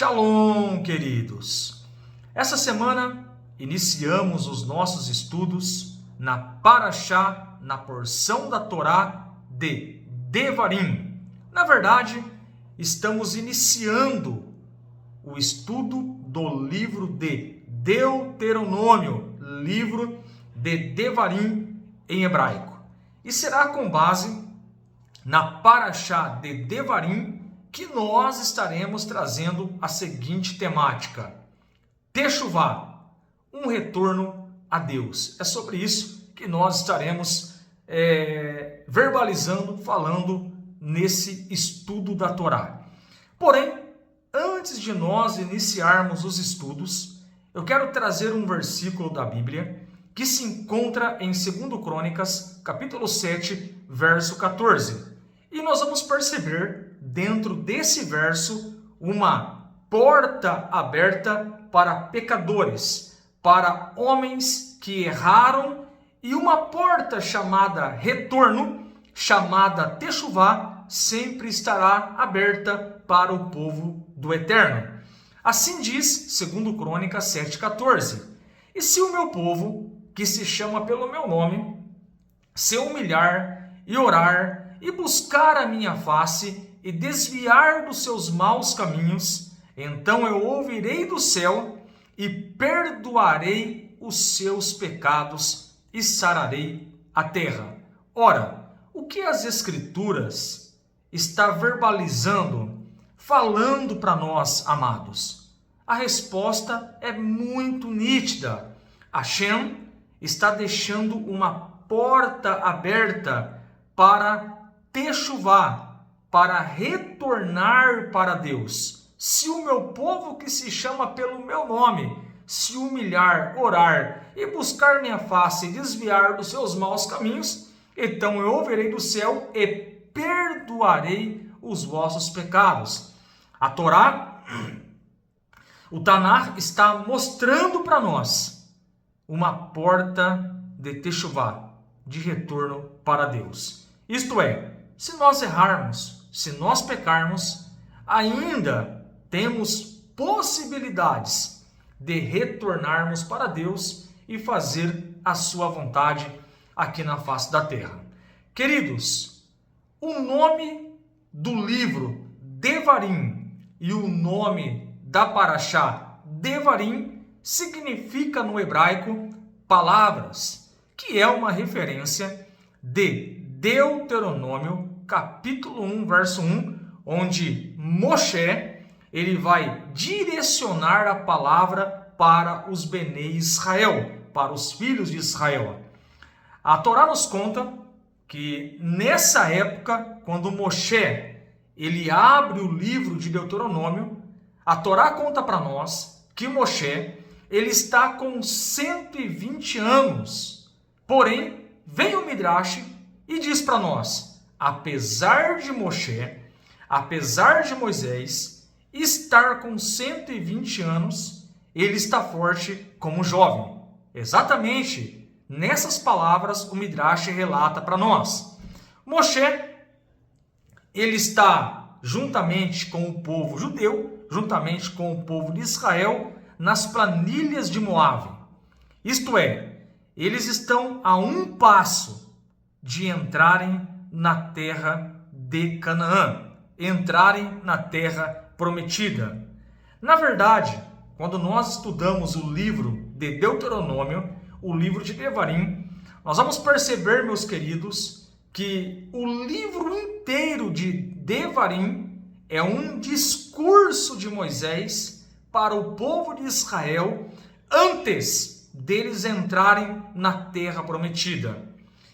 Shalom, queridos! Essa semana iniciamos os nossos estudos na Parashá, na porção da Torá de Devarim. Na verdade, estamos iniciando o estudo do livro de Deuteronômio, livro de Devarim em hebraico. E será com base na Parashá de Devarim que nós estaremos trazendo a seguinte temática: Techuvá, um retorno a Deus. É sobre isso que nós estaremos verbalizando, falando nesse estudo da Torá. Porém, antes de nós iniciarmos os estudos, eu quero trazer um versículo da Bíblia que se encontra em 2 Crônicas, capítulo 7, verso 14. E nós vamos perceber dentro desse verso uma porta aberta para pecadores, para homens que erraram, e uma porta chamada retorno, chamada Techuvá, sempre estará aberta para o povo do Eterno. Assim diz 2 Crônicas 7,14. E se o meu povo, que se chama pelo meu nome, se humilhar e orar e buscar a minha face e desviar dos seus maus caminhos, então eu ouvirei do céu e perdoarei os seus pecados e sararei a terra. Ora, o que as Escrituras está verbalizando, falando para nós, amados? A resposta é muito nítida. Hashem está deixando uma porta aberta para Techuvá, para retornar para Deus. Se o meu povo que se chama pelo meu nome se humilhar, orar e buscar minha face e desviar dos seus maus caminhos, então eu ouvirei do céu e perdoarei os vossos pecados. A Torá, o Tanar, está mostrando para nós uma porta de Techuvá, de retorno para Deus. Isto é, se nós errarmos, se nós pecarmos, ainda temos possibilidades de retornarmos para Deus e fazer a sua vontade aqui na face da terra. Queridos, o nome do livro Devarim e o nome da Parashá Devarim significa no hebraico palavras, que é uma referência de Deuteronômio, capítulo 1, verso 1, onde Moshe ele vai direcionar a palavra para os Benei Israel, para os filhos de Israel. A Torá nos conta que nessa época, quando Moshe ele abre o livro de Deuteronômio, a Torá conta para nós que Moshe ele está com 120 anos. Porém, vem o Midrash e diz para nós, apesar de Moshe, apesar de Moisés estar com 120 anos, ele está forte como jovem. Exatamente nessas palavras o Midrash relata para nós. Moshe, ele está juntamente com o povo judeu, juntamente com o povo de Israel, nas planilhas de Moabe. Isto é, eles estão a um passo de entrarem na terra de Canaã, entrarem na terra prometida. Na verdade, quando nós estudamos o livro de Deuteronômio, o livro de Devarim, nós vamos perceber, meus queridos, que o livro inteiro de Devarim é um discurso de Moisés para o povo de Israel antes deles entrarem na terra prometida.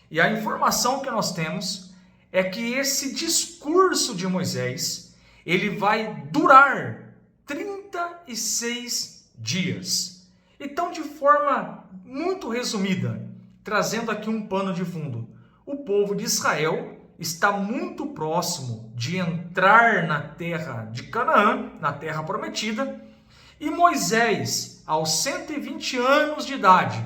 E a informação que nós temos é que esse discurso de Moisés, ele vai durar 36 dias. Então, de forma muito resumida, trazendo aqui um pano de fundo, o povo de Israel está muito próximo de entrar na terra de Canaã, na terra prometida, e Moisés, aos 120 anos de idade,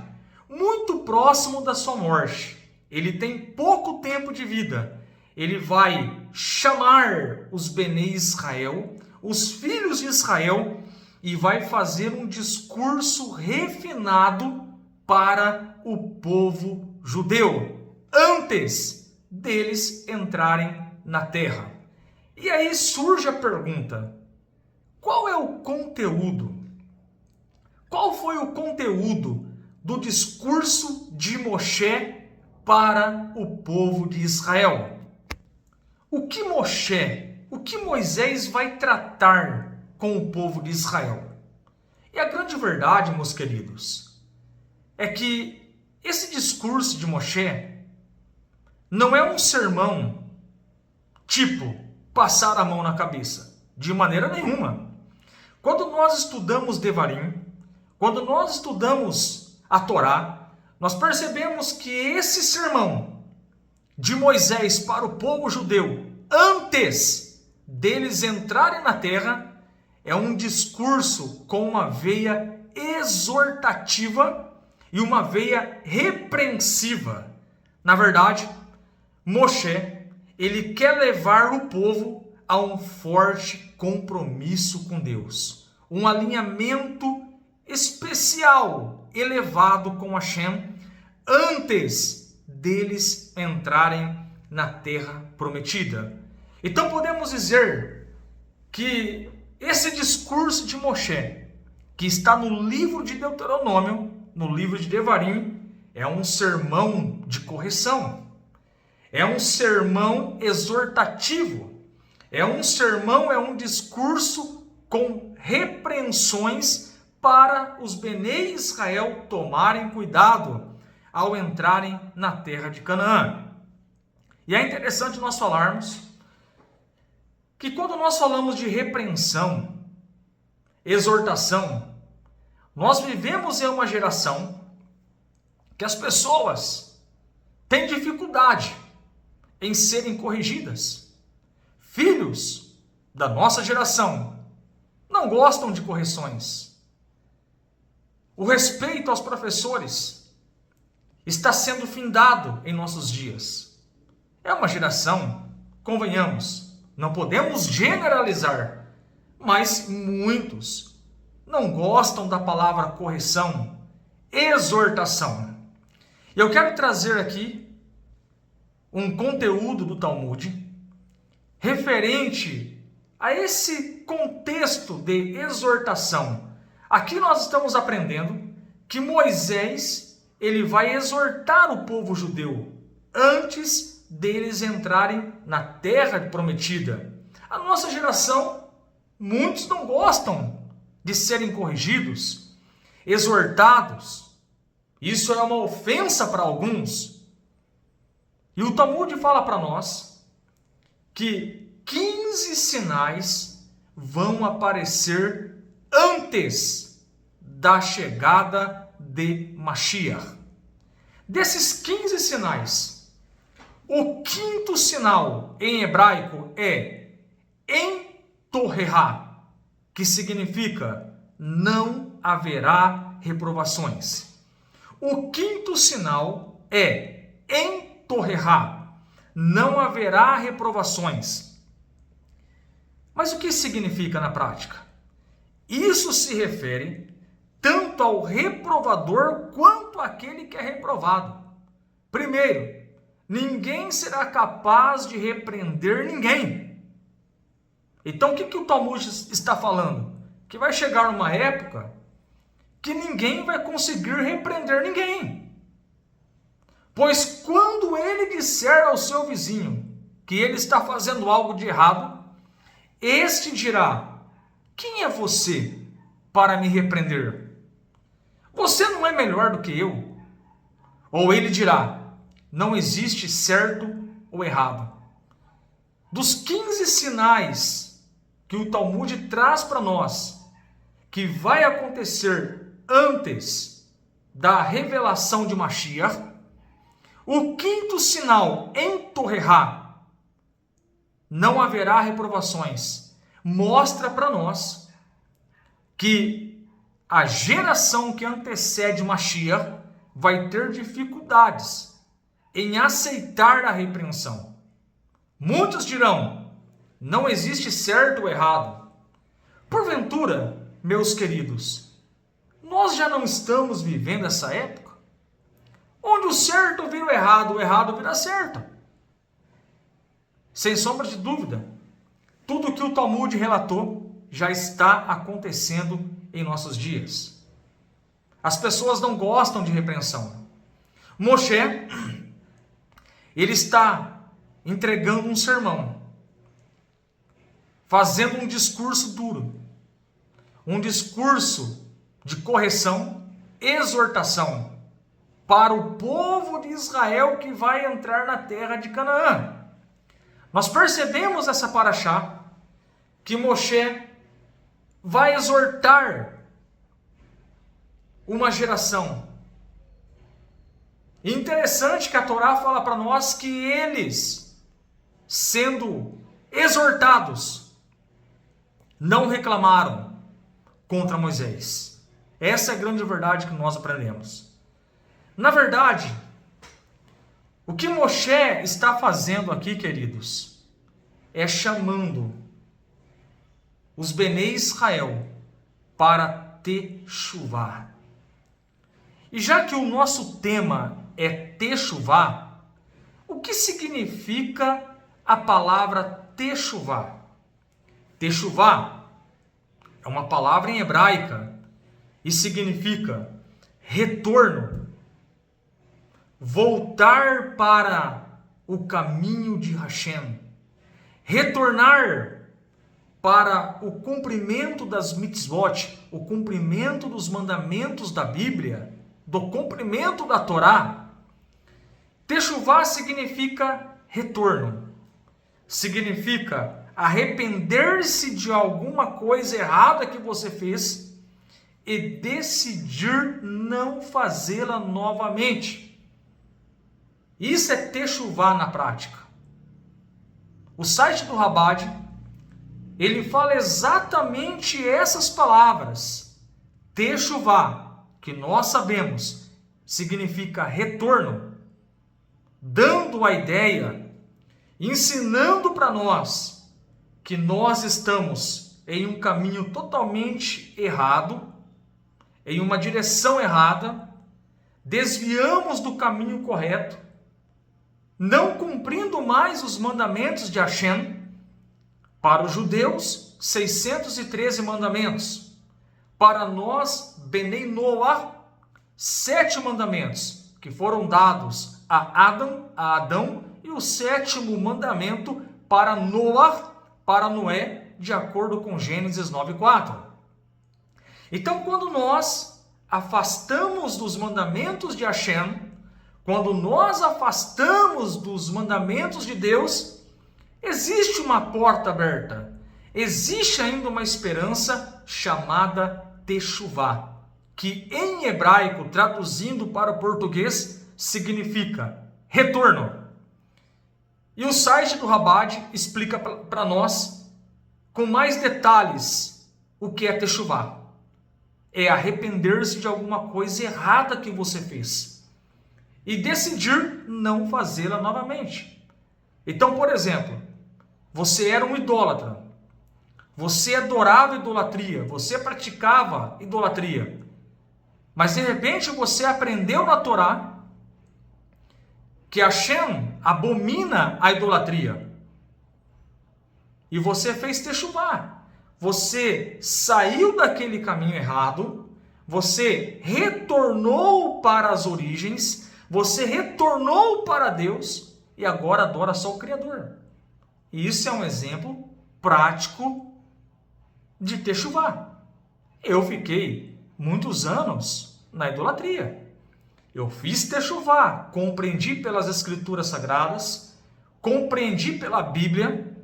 muito próximo da sua morte, ele tem pouco tempo de vida, ele vai chamar os Benei Israel, os filhos de Israel e vai fazer um discurso refinado para o povo judeu, antes deles entrarem na terra. E aí surge a pergunta: qual é o conteúdo? Qual foi o conteúdo do discurso de Moshe para o povo de Israel? O que Moisés vai tratar com o povo de Israel? E a grande verdade, meus queridos, é que esse discurso de Moshe não é um sermão tipo passar a mão na cabeça, de maneira nenhuma. Quando nós estudamos Devarim, quando nós estudamos a Torá, nós percebemos que esse sermão de Moisés para o povo judeu, antes deles entrarem na terra, é um discurso com uma veia exortativa e uma veia repreensiva. Na verdade, Moshe, ele quer levar o povo a um forte compromisso com Deus, um alinhamento especial, elevado com Hashem, antes deles entrarem na terra prometida. Então podemos dizer que esse discurso de Moshe, que está no livro de Deuteronômio, no livro de Devarim, é um sermão de correção, é um sermão exortativo, é um discurso com repreensões para os Benei Israel tomarem cuidado ao entrarem na terra de Canaã. E é interessante nós falarmos que quando nós falamos de repreensão, exortação, nós vivemos em uma geração que as pessoas têm dificuldade em serem corrigidas. Filhos da nossa geração não gostam de correções. O respeito aos professores está sendo findado em nossos dias. É uma geração, convenhamos, não podemos generalizar, mas muitos não gostam da palavra correção, exortação. E eu quero trazer aqui um conteúdo do Talmud referente a esse contexto de exortação. Aqui nós estamos aprendendo que Moisés, ele vai exortar o povo judeu antes deles entrarem na terra prometida. A nossa geração, muitos não gostam de serem corrigidos, exortados. Isso é uma ofensa para alguns. E o Talmud fala para nós que 15 sinais vão aparecer antes da chegada de Mashiach. Desses 15 sinais, o quinto sinal em hebraico é En-Torehá, que significa não haverá reprovações. O quinto sinal é En-Torehá, não haverá reprovações. Mas o que significa na prática? Isso se refere tanto ao reprovador quanto àquele que é reprovado. Primeiro, ninguém será capaz de repreender ninguém. Então o que o Talmud está falando? Que vai chegar uma época que ninguém vai conseguir repreender ninguém. Pois quando ele disser ao seu vizinho que ele está fazendo algo de errado, este dirá: quem é você para me repreender? Você não é melhor do que eu? Ou ele dirá: não existe certo ou errado. Dos 15 sinais que o Talmud traz para nós, que vai acontecer antes da revelação de Mashiach, o quinto sinal, En-Torehá, não haverá reprovações, mostra para nós que a geração que antecede Mashiach vai ter dificuldades em aceitar a repreensão. Muitos dirão: não existe certo ou errado. Porventura, meus queridos, nós já não estamos vivendo essa época? Onde o certo vira o errado vira certo. Sem sombra de dúvida, tudo o que o Talmud relatou já está acontecendo em nossos dias. As pessoas não gostam de repreensão. Moshe, ele está entregando um sermão, fazendo um discurso duro, um discurso de correção, exortação para o povo de Israel que vai entrar na terra de Canaã. Nós percebemos essa paraxá, que Moshe vai exortar uma geração. E interessante que a Torá fala para nós que eles, sendo exortados, não reclamaram contra Moisés. Essa é a grande verdade que nós aprendemos. Na verdade, o que Moshe está fazendo aqui, queridos, é chamando os Benei Israel para Teshuvá. E já que o nosso tema é Teshuvá, o que significa a palavra Teshuvá? Teshuvá é uma palavra em hebraica e significa retorno, voltar para o caminho de Hashem, retornar para o cumprimento das mitzvot, o cumprimento dos mandamentos da Bíblia, do cumprimento da Torá. Teshuvá significa retorno, significa arrepender-se de alguma coisa errada que você fez e decidir não fazê-la novamente. Isso é Teshuvá na prática. O site do Rabad, ele fala exatamente essas palavras. Teshuvá, que nós sabemos, significa retorno, dando a ideia, ensinando para nós que nós estamos em um caminho totalmente errado, em uma direção errada, desviamos do caminho correto, não cumprindo mais os mandamentos de Hashem. Para os judeus, 613 mandamentos. Para nós, Benei Noah, 7 mandamentos, que foram dados a Adão, e o 7º mandamento para Noah, para Noé, de acordo com Gênesis 9:4. Então, quando nós afastamos dos mandamentos de Hashem, quando nós afastamos dos mandamentos de Deus, existe uma porta aberta, existe ainda uma esperança chamada Teshuvá, que em hebraico, traduzindo para o português, significa retorno. E o site do Rabad explica para nós, com mais detalhes, o que é Teshuvá. É arrepender-se de alguma coisa errada que você fez e decidir não fazê-la novamente. Então, por exemplo, você era um idólatra, você adorava idolatria, você praticava idolatria, mas de repente você aprendeu na Torá que Hashem abomina a idolatria e você fez Teshuvá. Você saiu daquele caminho errado, você retornou para as origens, você retornou para Deus e agora adora só o Criador. E isso é um exemplo prático de Teshuvá. Eu fiquei muitos anos na idolatria. Eu fiz Teshuvá, compreendi pelas Escrituras Sagradas, compreendi pela Bíblia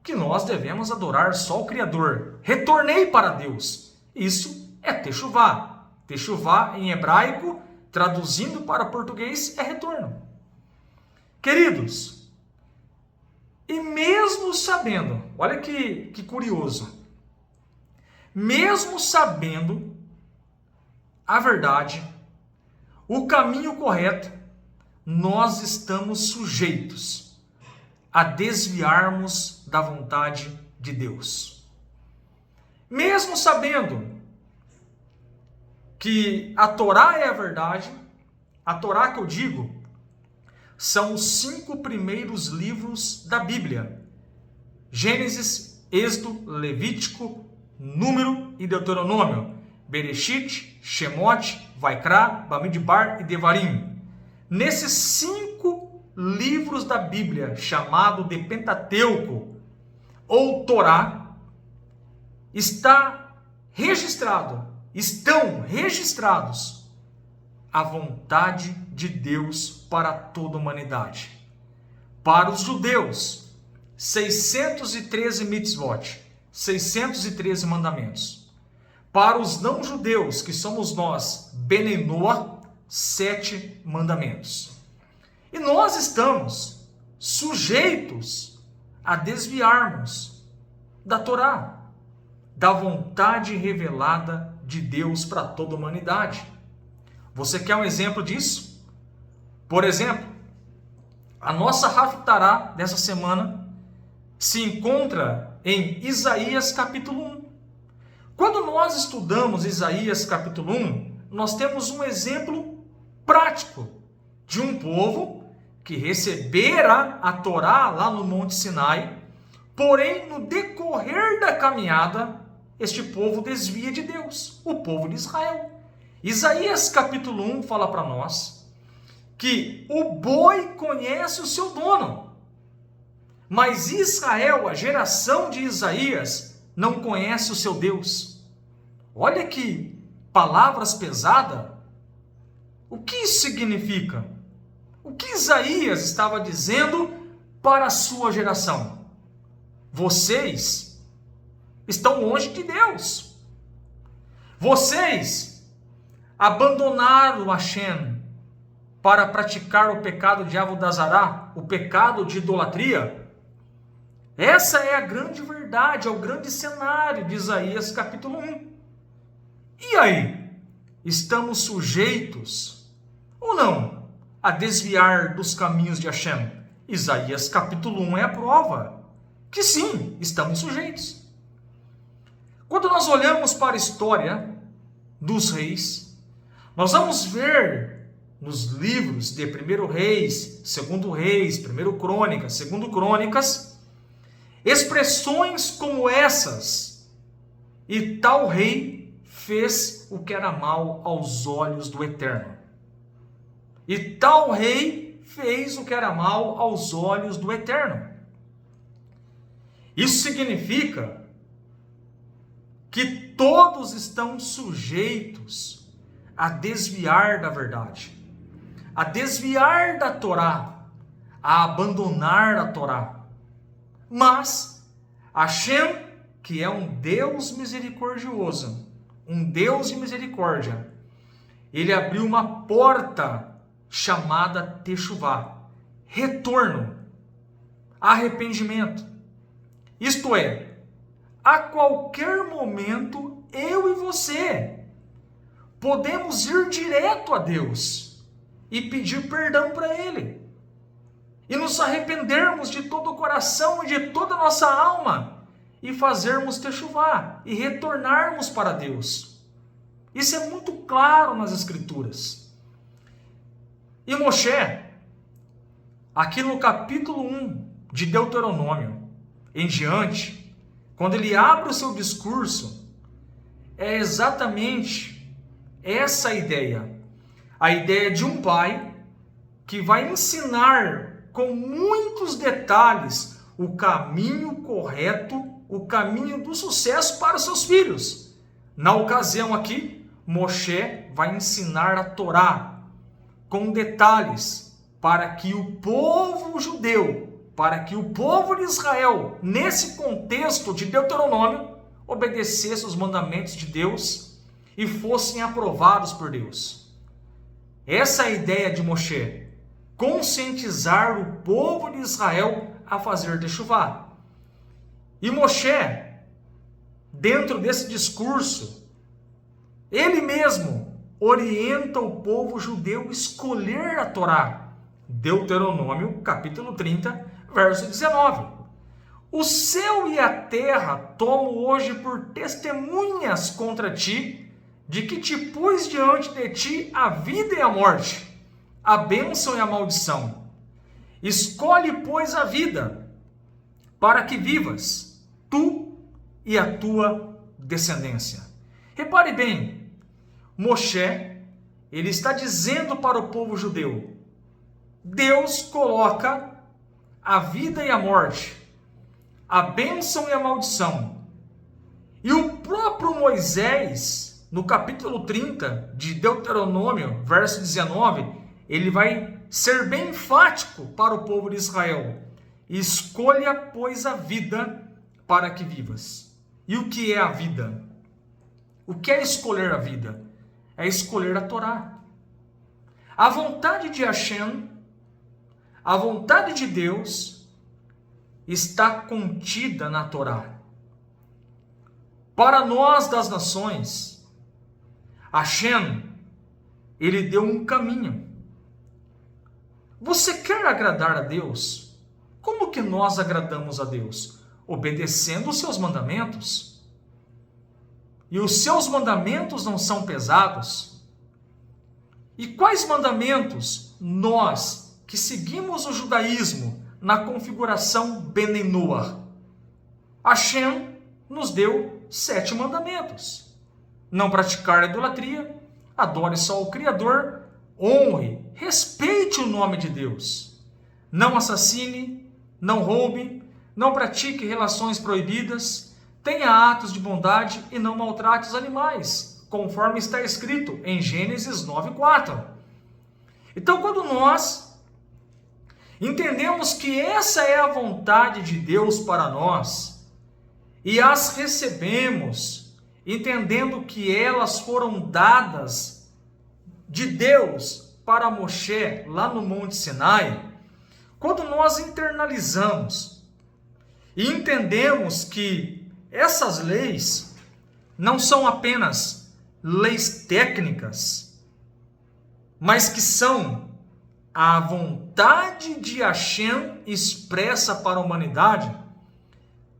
que nós devemos adorar só o Criador. Retornei para Deus. Isso é Teshuvá. Teshuvá em hebraico, traduzindo para português, é retorno. Queridos, e mesmo sabendo, olha que curioso, mesmo sabendo a verdade, o caminho correto, nós estamos sujeitos a desviarmos da vontade de Deus. Mesmo sabendo que a Torá é a verdade, a Torá que eu digo, são os 5 primeiros livros da Bíblia: Gênesis, Êxodo, Levítico, Número e Deuteronômio, Bereshit, Shemot, Vaikra, Bamidbar e Devarim. Nesses 5 livros da Bíblia, chamado de Pentateuco ou Torá, estão registrados a vontade de Deus para toda a humanidade. Para os judeus, 613 mitzvot, 613 mandamentos. Para os não-judeus, que somos nós, Bnei Noach, 7 mandamentos. E nós estamos sujeitos a desviarmos da Torá, da vontade revelada de Deus para toda a humanidade. Você quer um exemplo disso? Por exemplo, a nossa Haftará dessa semana se encontra em Isaías capítulo 1. Quando nós estudamos Isaías capítulo 1, nós temos um exemplo prático de um povo que recebera a Torá lá no Monte Sinai, porém no decorrer da caminhada, este povo desvia de Deus, o povo de Israel. Isaías capítulo 1 fala para nós que o boi conhece o seu dono, mas Israel, a geração de Isaías, não conhece o seu Deus. Olha que palavras pesadas. O que isso significa? O que Isaías estava dizendo para a sua geração? Vocês estão longe de Deus. Vocês abandonaram Hashem para praticar o pecado de Avodazará, o pecado de idolatria. Essa é a grande verdade, é o grande cenário de Isaías capítulo 1. E aí? Estamos sujeitos ou não a desviar dos caminhos de Hashem? Isaías capítulo 1 é a prova que sim, estamos sujeitos. Quando nós olhamos para a história dos reis, nós vamos ver nos livros de 1 Reis, 2 Reis, 1 Crônicas, 2 Crônicas, expressões como essas: e tal rei fez o que era mal aos olhos do Eterno. E tal rei fez o que era mal aos olhos do Eterno. Isso significa que todos estão sujeitos a desviar da verdade, a desviar da Torá, a abandonar a Torá. Mas Hashem, que é um Deus misericordioso, um Deus de misericórdia, ele abriu uma porta chamada Teshuvá, retorno, arrependimento. Isto é, a qualquer momento, eu e você podemos ir direto a Deus e pedir perdão para Ele. E nos arrependermos de todo o coração e de toda a nossa alma e fazermos Teshuvá e retornarmos para Deus. Isso é muito claro nas Escrituras. E Moshe, aqui no capítulo 1 de Deuteronômio em diante, quando ele abre o seu discurso, é exatamente essa a ideia de um pai que vai ensinar com muitos detalhes o caminho correto, o caminho do sucesso para os seus filhos. Na ocasião aqui, Moshe vai ensinar a Torá com detalhes para que o povo judeu, para que o povo de Israel, nesse contexto de Deuteronômio, obedecesse os mandamentos de Deus e fossem aprovados por Deus. Essa é a ideia de Moshe, conscientizar o povo de Israel a fazer Teshuvá. E Moshe, dentro desse discurso, ele mesmo orienta o povo judeu a escolher a Torá. Deuteronômio, capítulo 30, verso 19. O céu e a terra tomo hoje por testemunhas contra ti, de que te pus diante de ti a vida e a morte, a bênção e a maldição. Escolhe, pois, a vida, para que vivas, tu e a tua descendência. Repare bem, Moshe, ele está dizendo para o povo judeu, Deus coloca a vida e a morte, a bênção e a maldição. E o próprio Moisés, no capítulo 30 de Deuteronômio, verso 19, ele vai ser bem enfático para o povo de Israel. Escolha, pois, a vida para que vivas. E o que é a vida? O que é escolher a vida? É escolher a Torá. A vontade de Hashem, a vontade de Deus, está contida na Torá. Para nós das nações, Hashem, ele deu um caminho. Você quer agradar a Deus? Como que nós agradamos a Deus? Obedecendo os seus mandamentos. E os seus mandamentos não são pesados. E quais mandamentos nós, que seguimos o judaísmo na configuração Bnei Noach, Hashem nos deu 7 mandamentos. Não praticar idolatria, adore só o Criador, honre, respeite o nome de Deus. Não assassine, não roube, não pratique relações proibidas, tenha atos de bondade e não maltrate os animais, conforme está escrito em Gênesis 9:4. Então, quando nós entendemos que essa é a vontade de Deus para nós e as recebemos, entendendo que elas foram dadas de Deus para Moshe lá no Monte Sinai, quando nós internalizamos e entendemos que essas leis não são apenas leis técnicas, mas que são a vontade de Hashem expressa para a humanidade,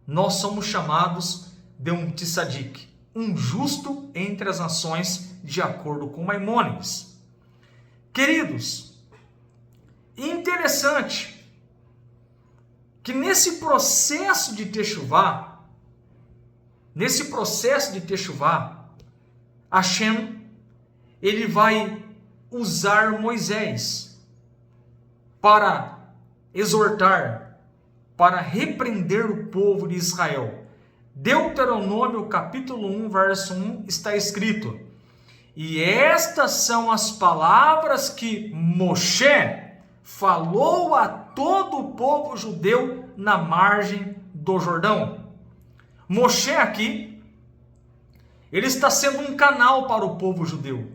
nós somos chamados de um tzadik, um justo entre as nações, de acordo com Maimônides. Queridos, interessante que nesse processo de Teshuvá, Hashem, ele vai usar Moisés para exortar, para repreender o povo de Israel. Deuteronômio capítulo 1, verso 1, está escrito: e estas são as palavras que Moshe falou a todo o povo judeu na margem do Jordão. Moshe aqui, ele está sendo um canal para o povo judeu.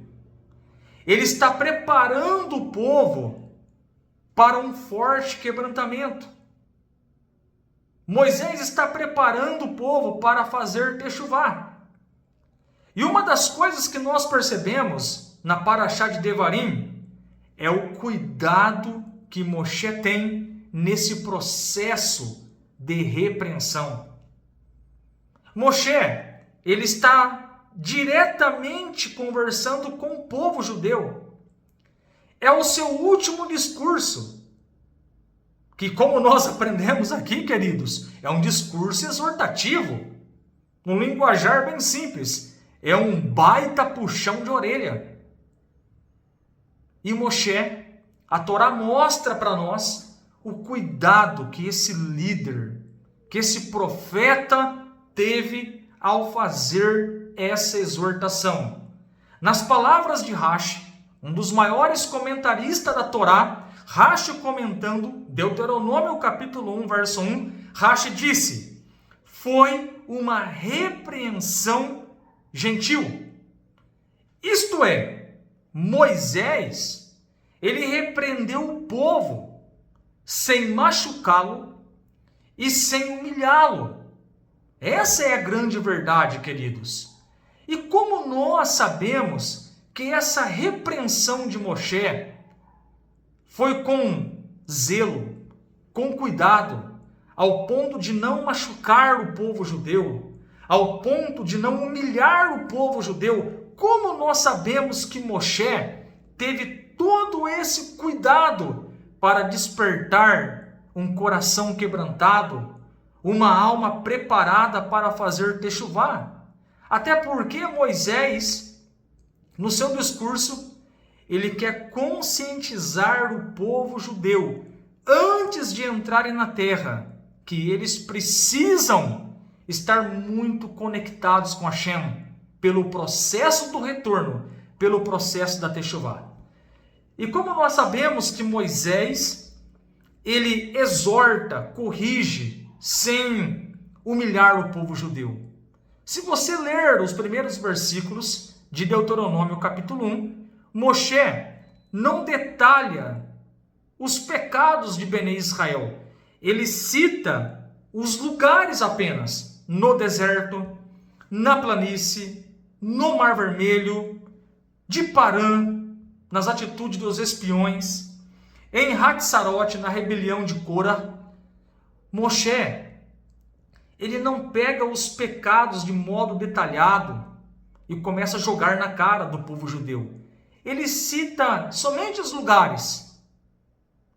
Ele está preparando o povo para um forte quebrantamento. Moisés está preparando o povo para fazer Teshuvá. E uma das coisas que nós percebemos na Parashá de Devarim é o cuidado que Moshe tem nesse processo de repreensão. Moshe, ele está diretamente conversando com o povo judeu. É o seu último discurso, que, como nós aprendemos aqui, queridos, é um discurso exortativo, num linguajar bem simples. É um baita puxão de orelha. E Moshe, a Torá mostra para nós o cuidado que esse líder, que esse profeta teve ao fazer essa exortação. Nas palavras de Rashi, um dos maiores comentaristas da Torá, Rashi comentando Deuteronômio capítulo 1, verso 1, Rashi disse: foi uma repreensão gentil. Isto é, Moisés, ele repreendeu o povo sem machucá-lo e sem humilhá-lo. Essa é a grande verdade, queridos. E como nós sabemos que essa repreensão de Moshe foi com zelo, com cuidado, ao ponto de não machucar o povo judeu, ao ponto de não humilhar o povo judeu, como nós sabemos que Moshe teve todo esse cuidado para despertar um coração quebrantado, uma alma preparada para fazer techuvá? Até porque Moisés, no seu discurso, ele quer conscientizar o povo judeu, antes de entrarem na terra, que eles precisam estar muito conectados com Hashem, pelo processo do retorno, pelo processo da techuvá. E como nós sabemos que Moisés, ele exorta, corrige, sem humilhar o povo judeu. Se você ler os primeiros versículos de Deuteronômio capítulo 1, Moshe não detalha os pecados de Bnei Israel. Ele cita os lugares apenas, no deserto, na planície, no Mar Vermelho, de Parã, nas atitudes dos espiões, em Hatzarote, na rebelião de Cora. Moshe, ele não pega os pecados de modo detalhado e começa a jogar na cara do povo judeu. Ele cita somente os lugares,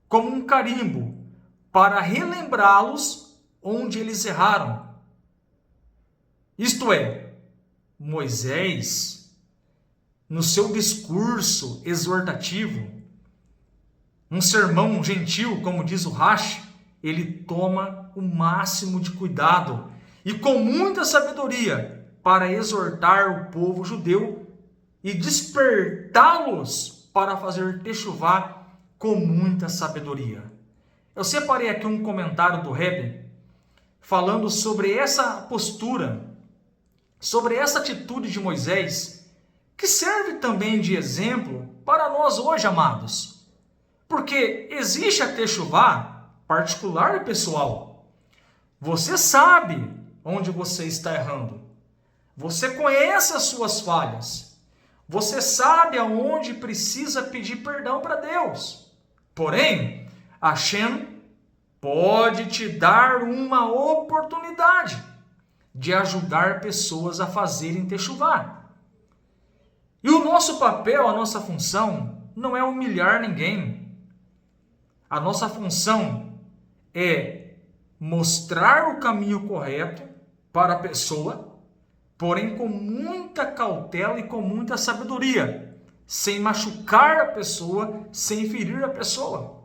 como um carimbo, para relembrá-los onde eles erraram. Isto é, Moisés, no seu discurso exortativo, um sermão gentil, como diz o Rashi, ele toma o máximo de cuidado e com muita sabedoria para exortar o povo judeu e despertá-los para fazer techuvá com muita sabedoria. Eu separei aqui um comentário do Rebbe falando sobre essa postura, sobre essa atitude de Moisés, que serve também de exemplo para nós hoje, amados. Porque existe a techuvá particular e pessoal. Você sabe onde você está errando. Você conhece as suas falhas. Você sabe aonde precisa pedir perdão para Deus. Porém, Hashem pode te dar uma oportunidade de ajudar pessoas a fazerem techuvá. E o nosso papel, a nossa função, não é humilhar ninguém. A nossa função é mostrar o caminho correto para a pessoa, porém com muita cautela e com muita sabedoria, sem machucar a pessoa, sem ferir a pessoa.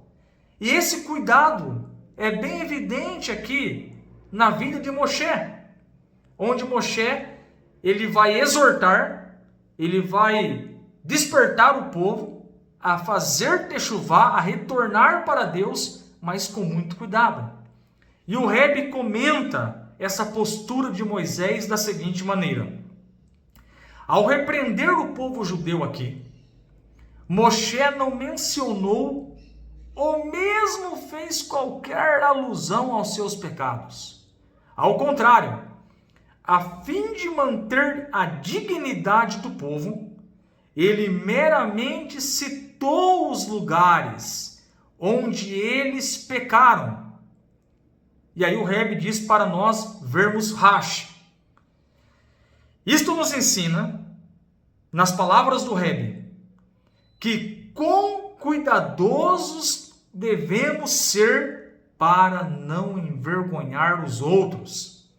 E esse cuidado é bem evidente aqui na vida de Moshe, onde Moshe ele vai exortar, ele vai despertar o povo a fazer techuvá, a retornar para Deus, mas com muito cuidado. E o Rebbe comenta essa postura de Moisés da seguinte maneira: ao repreender o povo judeu aqui, Moshe não mencionou ou mesmo fez qualquer alusão aos seus pecados. Ao contrário, a fim de manter a dignidade do povo, ele meramente citou os lugares onde eles pecaram. E aí o Rebbe diz para nós vermos Rashi. Isto nos ensina, nas palavras do Rebbe, que quão cuidadosos devemos ser para não envergonhar os outros.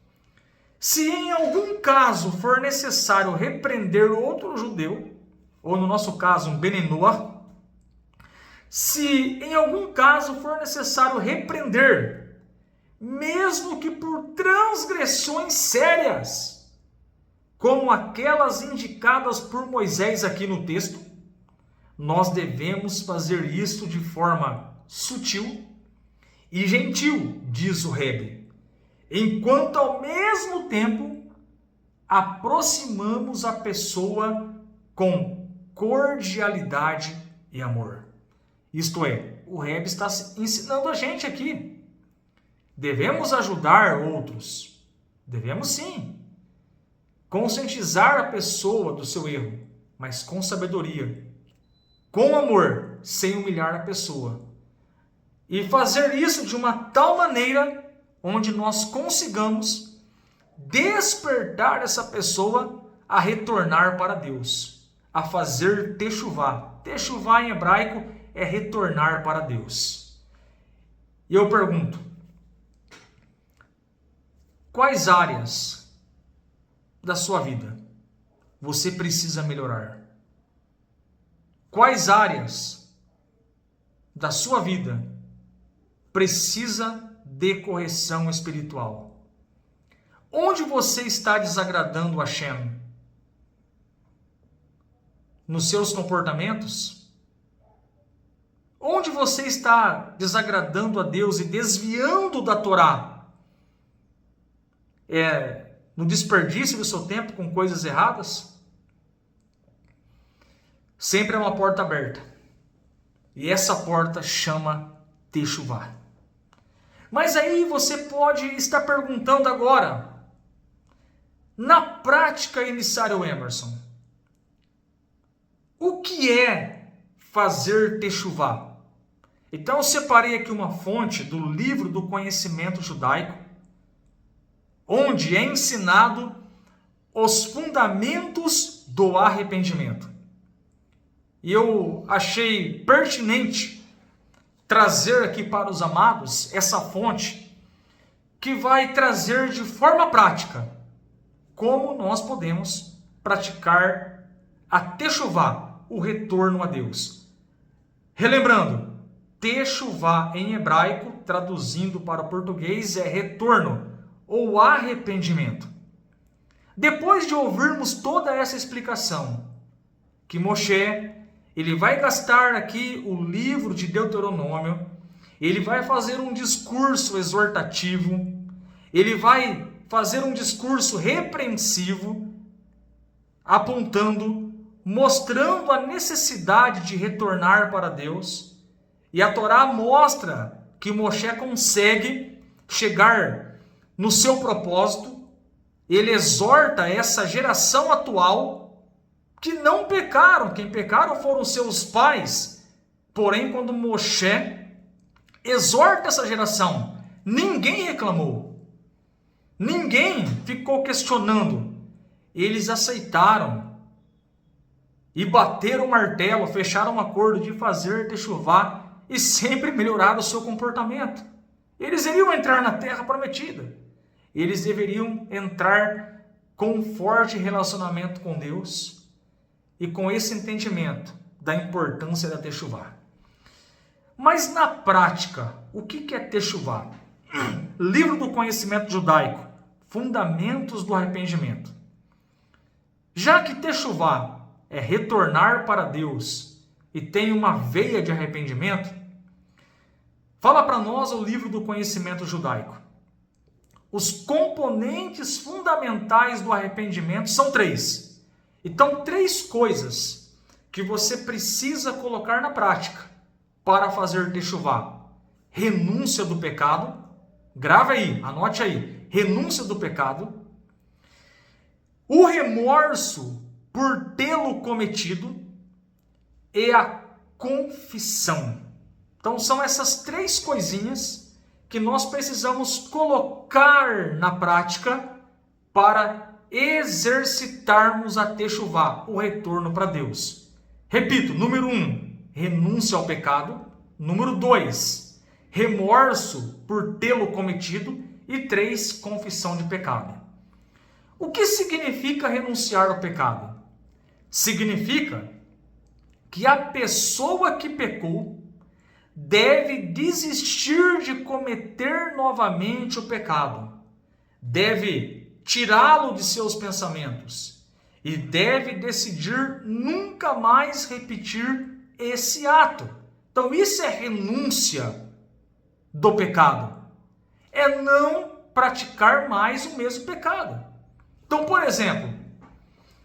Se em algum caso for necessário repreender outro judeu, ou no nosso caso um Bnei Noach, se em algum caso for necessário repreender, mesmo que por transgressões sérias, como aquelas indicadas por Moisés aqui no texto, nós devemos fazer isso de forma sutil e gentil, diz o Rebbe, enquanto ao mesmo tempo aproximamos a pessoa com cordialidade e amor. Isto é, o Rebbe está ensinando a gente aqui. Devemos ajudar outros. Devemos sim. Conscientizar a pessoa do seu erro, mas com sabedoria. Com amor, sem humilhar a pessoa. E fazer isso de uma tal maneira onde nós consigamos despertar essa pessoa a retornar para Deus, a fazer techuvá. Techuvá em hebraico é retornar para Deus. E eu pergunto, quais áreas da sua vida você precisa melhorar? Quais áreas da sua vida precisa de correção espiritual? Onde você está desagradando a Hashem? Nos seus comportamentos? Onde você está desagradando a Deus e desviando da Torá? No desperdício do seu tempo com coisas erradas? Sempre é uma porta aberta. E essa porta chama techuvá. Mas aí você pode estar perguntando agora, na prática, emissário Emerson, o que é fazer techuvá? Então eu separei aqui uma fonte do livro do conhecimento judaico, onde é ensinado os fundamentos do arrependimento. E eu achei pertinente trazer aqui para os amados essa fonte que vai trazer de forma prática como nós podemos praticar a techuvá, o retorno a Deus. Relembrando, techuvá em hebraico, traduzindo para o português, é retorno ou arrependimento. Depois de ouvirmos toda essa explicação, que Moshe, ele vai gastar aqui o livro de Deuteronômio, ele vai fazer um discurso exortativo, ele vai fazer um discurso repreensivo, apontando, mostrando a necessidade de retornar para Deus. E a Torá mostra que Moshe consegue chegar no seu propósito. Ele exorta essa geração atual que não pecaram. Quem pecaram foram seus pais. Porém, quando Moshe exorta essa geração, ninguém reclamou. Ninguém ficou questionando. Eles aceitaram e bateram o martelo, fecharam um acordo de fazer techuvá e sempre melhoraram o seu comportamento. Eles iriam entrar na terra prometida. Eles deveriam entrar com um forte relacionamento com Deus e com esse entendimento da importância da techuvá. Mas na prática, o que é techuvá? Livro do conhecimento judaico, fundamentos do arrependimento. Já que techuvá é retornar para Deus e tem uma veia de arrependimento, fala para nós o livro do conhecimento judaico. Os componentes fundamentais do arrependimento são 3. Então, 3 coisas que você precisa colocar na prática para fazer techuvá. Renúncia do pecado. Grave aí, anote aí. Renúncia do pecado. O remorso por tê-lo cometido e a confissão. Então são essas 3 coisinhas que nós precisamos colocar na prática para exercitarmos a techuvá, o retorno para Deus. Repito, número 1, renúncia ao pecado. Número 2, remorso por tê-lo cometido. E 3, confissão de pecado. O que significa renunciar ao pecado? Significa que a pessoa que pecou deve desistir de cometer novamente o pecado, deve tirá-lo de seus pensamentos e deve decidir nunca mais repetir esse ato. Então isso é renúncia do pecado. É não praticar mais o mesmo pecado. Então, por exemplo,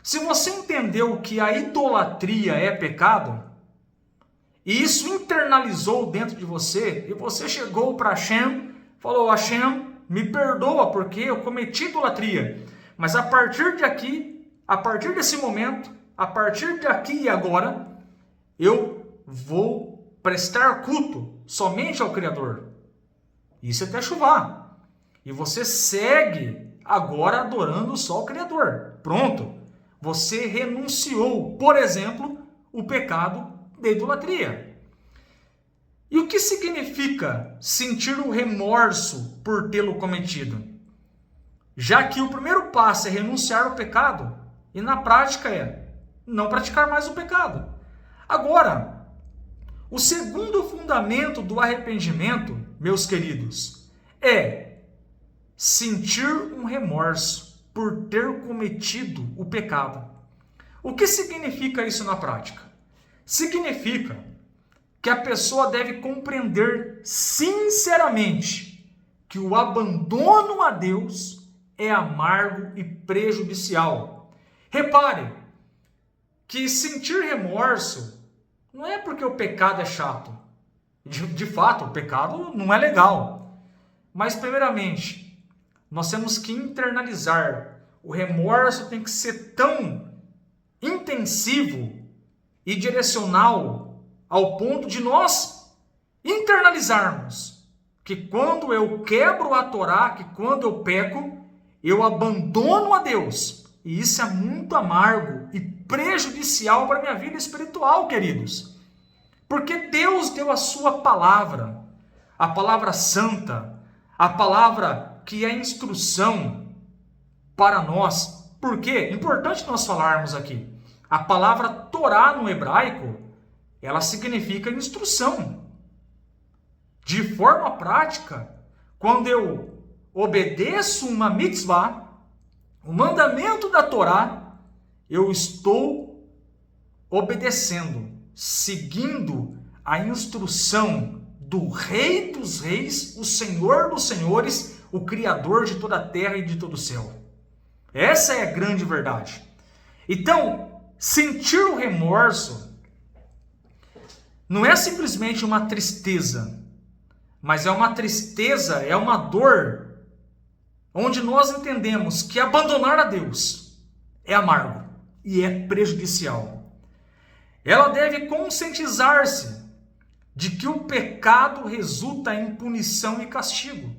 se você entendeu que a idolatria é pecado, e isso internalizou dentro de você, e você chegou para Hashem, falou, Hashem, me perdoa porque eu cometi idolatria, mas a partir de aqui, a partir desse momento, a partir de aqui e agora, eu vou prestar culto somente ao Criador. Isso é techuvá. E você segue agora adorando só o Criador. Pronto. Você renunciou, por exemplo, o pecado da idolatria. E o que significa sentir o remorso por tê-lo cometido? Já que o primeiro passo é renunciar ao pecado, e na prática é não praticar mais o pecado. Agora, o segundo fundamento do arrependimento, meus queridos, é sentir um remorso por ter cometido o pecado. O que significa isso na prática? Significa que a pessoa deve compreender sinceramente que o abandono a Deus é amargo e prejudicial. Repare que sentir remorso não é porque o pecado é chato. De fato, o pecado não é legal. Mas, primeiramente, nós temos que internalizar. O remorso tem que ser tão intensivo e direcional ao ponto de nós internalizarmos que quando eu quebro a Torá, que quando eu peco, eu abandono a Deus. E isso é muito amargo e prejudicial para a minha vida espiritual, queridos. Porque Deus deu a sua palavra, a palavra santa, a palavra que é instrução para nós. Por quê? Importante nós falarmos aqui. A palavra Torá no hebraico, ela significa instrução. De forma prática, quando eu obedeço uma mitzvah, o mandamento da Torá, eu estou obedecendo, seguindo a instrução do Rei dos Reis, o Senhor dos Senhores, o Criador de toda a terra e de todo o céu. Essa é a grande verdade. Então, sentir o remorso não é simplesmente uma tristeza, mas é uma tristeza, é uma dor, onde nós entendemos que abandonar a Deus é amargo e é prejudicial. Ela deve conscientizar-se de que o pecado resulta em punição e castigo,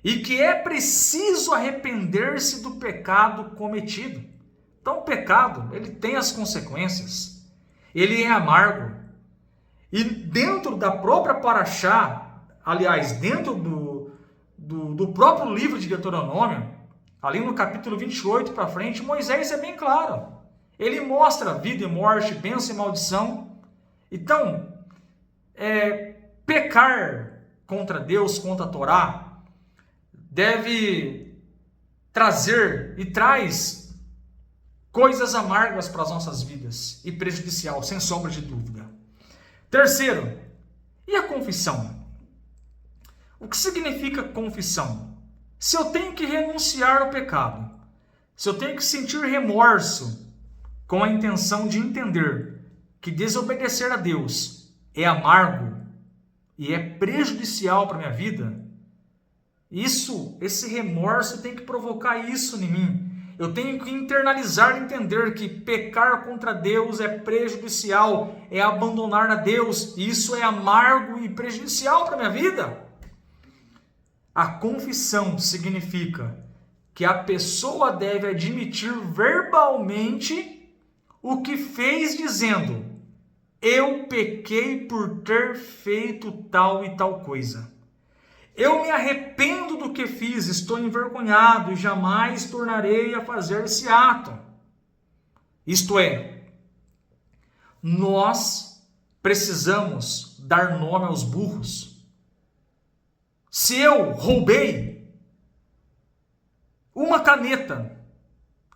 e que é preciso arrepender-se do pecado cometido. Então o pecado, ele tem as consequências, ele é amargo. E dentro da própria Paraxá, aliás, dentro do próprio livro de Deuteronômio, ali no capítulo 28 para frente, Moisés é bem claro. Ele mostra vida e morte, bênção e maldição. Então, pecar contra Deus, contra a Torá, deve trazer e traz coisas amargas para as nossas vidas e prejudicial, sem sombra de dúvida. Terceiro, e a confissão? O que significa confissão? Se eu tenho que renunciar ao pecado, se eu tenho que sentir remorso com a intenção de entender que desobedecer a Deus é amargo e é prejudicial para a minha vida, esse remorso tem que provocar isso em mim. Eu tenho que internalizar e entender que pecar contra Deus é prejudicial, é abandonar a Deus, e isso é amargo e prejudicial para a minha vida. A confissão significa que a pessoa deve admitir verbalmente o que fez, dizendo: eu pequei por ter feito tal e tal coisa. Eu me arrependo do que fiz, estou envergonhado e jamais tornarei a fazer esse ato. Isto é, nós precisamos dar nome aos burros. Se eu roubei uma caneta,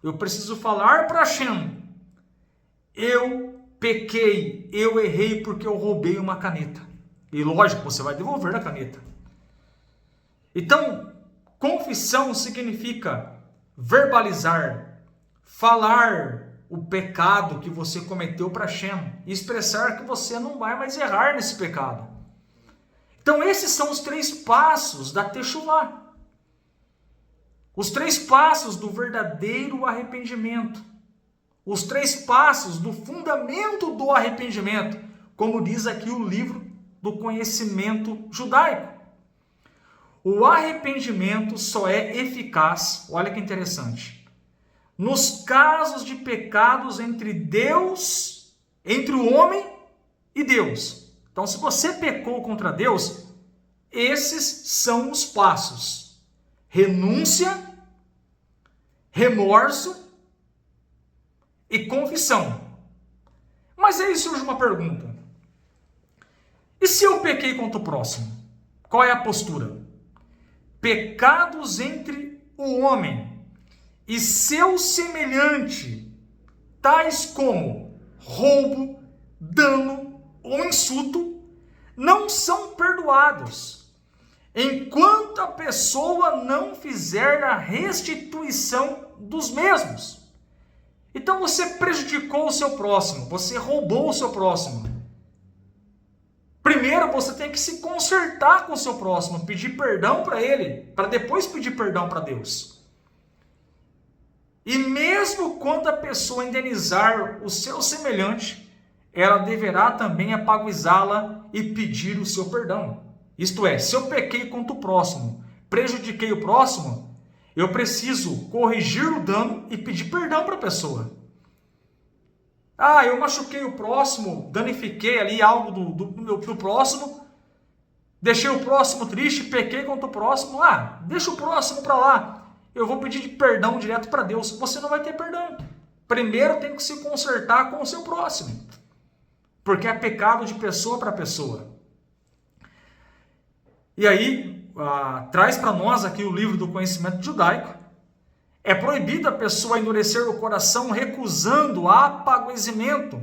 eu preciso falar para Hashem: eu pequei, eu errei porque eu roubei uma caneta. E lógico, você vai devolver a caneta. Então, confissão significa verbalizar, falar o pecado que você cometeu para Hashem e expressar que você não vai mais errar nesse pecado. Então, esses são os 3 passos da Teshuvá. Os 3 passos do verdadeiro arrependimento. Os 3 passos do fundamento do arrependimento, como diz aqui o livro do conhecimento judaico. o arrependimento só é eficaz, olha que interessante, nos casos de pecados entre Deus, entre o homem e Deus. Então, se você pecou contra Deus, esses são os passos: renúncia, remorso e confissão. Mas aí surge uma pergunta: e se eu pequei contra o próximo? Qual é a postura? Pecados entre o homem e seu semelhante, tais como roubo, dano ou insulto, não são perdoados, enquanto a pessoa não fizer a restituição dos mesmos. Então você prejudicou o seu próximo, você roubou o seu próximo. Primeiro você tem que se consertar com o seu próximo, pedir perdão para ele, para depois pedir perdão para Deus. E mesmo quando a pessoa indenizar o seu semelhante, ela deverá também apaguizá-la e pedir o seu perdão. Isto é, se eu pequei contra o próximo, prejudiquei o próximo, eu preciso corrigir o dano e pedir perdão para a pessoa. Ah, eu machuquei o próximo, danifiquei ali algo do próximo, deixei o próximo triste, pequei contra o próximo. Ah, deixa o próximo para lá. Eu vou pedir perdão direto para Deus. Você não vai ter perdão. Primeiro tem que se consertar com o seu próximo, porque é pecado de pessoa para pessoa. E aí, traz para nós aqui o livro do conhecimento judaico. É proibido a pessoa endurecer o coração recusando apaguecimento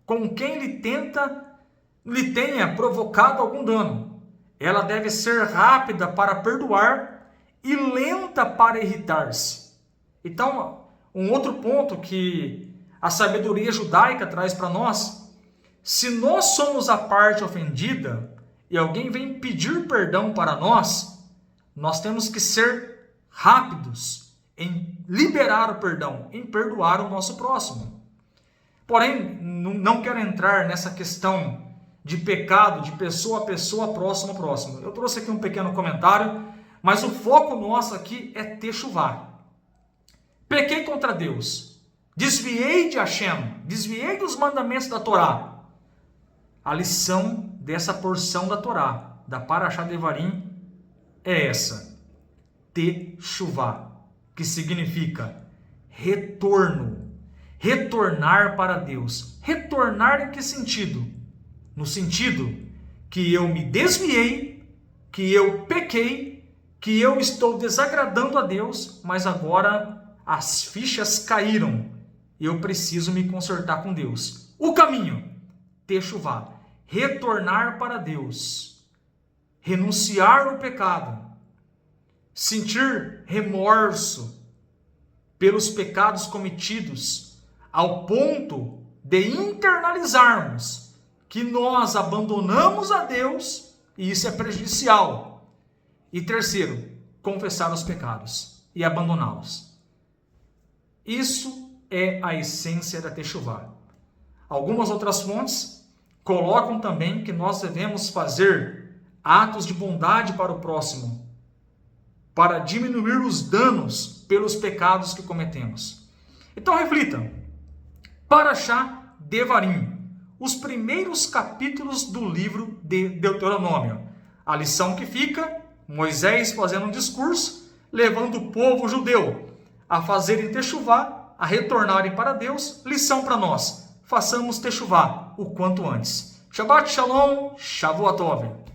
com quem lhe tenha provocado algum dano. Ela deve ser rápida para perdoar e lenta para irritar-se. Então, um outro ponto que a sabedoria judaica traz para nós: se nós somos a parte ofendida e alguém vem pedir perdão para nós, nós temos que ser rápidos em liberar o perdão, em perdoar o nosso próximo. Porém, não quero entrar nessa questão de pecado de pessoa a pessoa, próximo a próximo. Eu trouxe aqui um pequeno comentário, mas o foco nosso aqui é techuvá. Pequei contra Deus, desviei de Hashem, desviei dos mandamentos da Torá. A lição dessa porção da Torá, da Parashá Devarim, é essa: techuvá, que significa retorno, retornar para Deus. Retornar em que sentido? No sentido que eu me desviei, que eu pequei, que eu estou desagradando a Deus, mas agora as fichas caíram e eu preciso me consertar com Deus. O caminho, techuvá, retornar para Deus, renunciar ao pecado, sentir remorso pelos pecados cometidos, ao ponto de internalizarmos que nós abandonamos a Deus e isso é prejudicial. E terceiro, confessar os pecados e abandoná-los. Isso é a essência da techuvá. Algumas outras fontes colocam também que nós devemos fazer atos de bondade para o próximo, para diminuir os danos pelos pecados que cometemos. Então reflita. Parashá Devarim, os primeiros capítulos do livro de Deuteronômio. A lição que fica: Moisés fazendo um discurso, levando o povo judeu a fazerem techuvá, a retornarem para Deus. Lição para nós: façamos techuvá o quanto antes. Shabbat Shalom, Shavuot Tov.